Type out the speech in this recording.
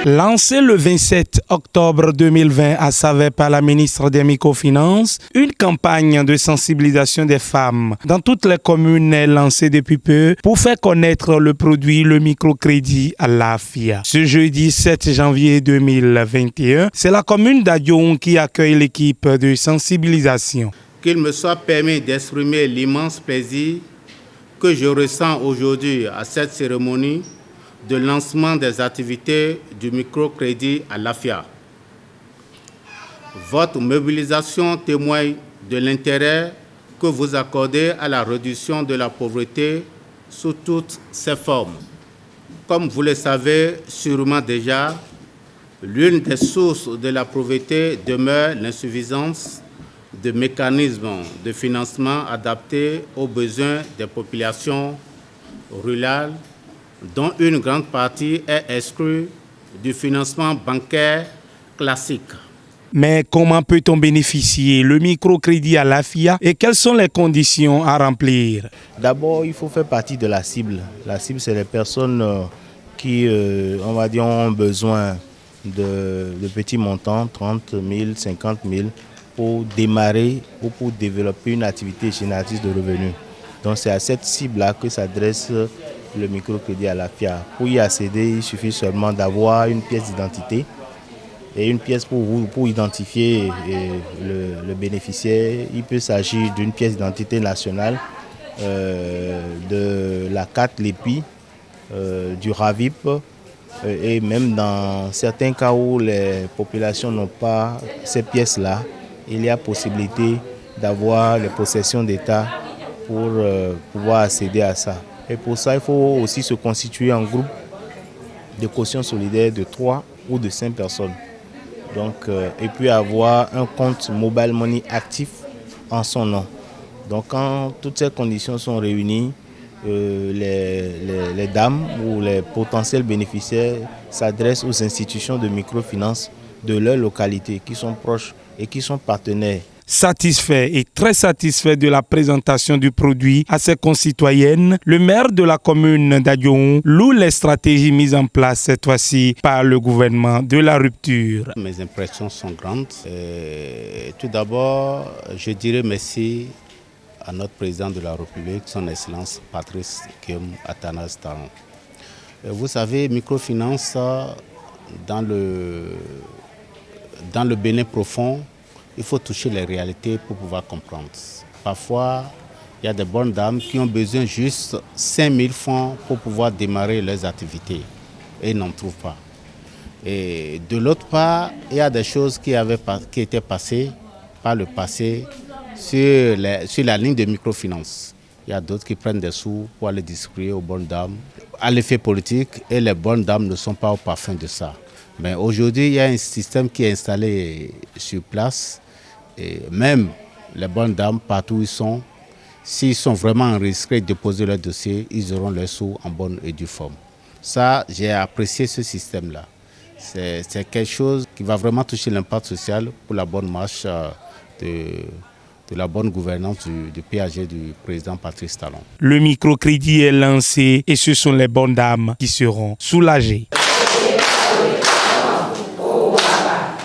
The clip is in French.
Lancé le 27 octobre 2020 à Savès par la ministre des Microfinances, une campagne de sensibilisation des femmes dans toutes les communes est lancée depuis peu pour faire connaître le produit, le microcrédit à l'AFIA. Ce jeudi 7 janvier 2021, c'est la commune d'Adioun qui accueille l'équipe de sensibilisation. Qu'il me soit permis d'exprimer l'immense plaisir que je ressens aujourd'hui à cette cérémonie de lancement des activités du microcrédit à l'AFIA. Votre mobilisation témoigne de l'intérêt que vous accordez à la réduction de la pauvreté sous toutes ses formes. Comme vous le savez sûrement déjà, l'une des sources de la pauvreté demeure l'insuffisance de mécanismes de financement adaptés aux besoins des populations rurales, dont une grande partie est exclue du financement bancaire classique. Mais comment peut-on bénéficier le microcrédit à l'AFIA et quelles sont les conditions à remplir? D'abord, il faut faire partie de la cible. La cible, c'est les personnes qui, on va dire, ont besoin de petits montants, 30 000, 50 000, pour démarrer ou pour développer une activité génératrice de revenus. Donc c'est à cette cible-là que s'adresse le microcrédit à l'AFIA. Pour y accéder, il suffit seulement d'avoir une pièce d'identité et une pièce pour identifier le bénéficiaire. Il peut s'agir d'une pièce d'identité nationale, de la carte LEPI, du RAVIP, et même dans certains cas où les populations n'ont pas ces pièces-là, il y a possibilité d'avoir les possessions d'État pour pouvoir accéder à ça. Et pour ça, il faut aussi se constituer en groupe de caution solidaire de 3 ou de 5 personnes. Donc, et puis avoir un compte Mobile Money actif en son nom. Donc quand toutes ces conditions sont réunies, les dames ou les potentiels bénéficiaires s'adressent aux institutions de microfinance de leur localité qui sont proches et qui sont partenaires. Satisfait et très satisfait de la présentation du produit à ses concitoyennes, le maire de la commune d'Adioun loue les stratégies mises en place cette fois-ci par le gouvernement de la rupture. Mes impressions sont grandes. Tout d'abord, je dirais merci à notre président de la République, son Excellence Patrice Guillaume Athanase Talon. Vous savez, microfinance dans le Bénin profond, il faut toucher les réalités pour pouvoir comprendre. Parfois, il y a des bonnes dames qui ont besoin juste 5 000 francs pour pouvoir démarrer leurs activités et n'en trouvent pas. Et de l'autre part, il y a des choses qui étaient passées par le passé sur la ligne de microfinance. Il y a d'autres qui prennent des sous pour aller distribuer aux bonnes dames à l'effet politique et les bonnes dames ne sont pas au parfum de ça. Mais aujourd'hui, il y a un système qui est installé sur place et même les bonnes dames, partout où ils sont, s'ils sont vraiment enregistrés et déposer leur dossier, ils auront leurs sous en bonne et due forme. Ça, j'ai apprécié ce système-là. C'est quelque chose qui va vraiment toucher l'impact social pour la bonne marche de la bonne gouvernance du PAG du président Patrice Talon. Le microcrédit est lancé et ce sont les bonnes dames qui seront soulagées.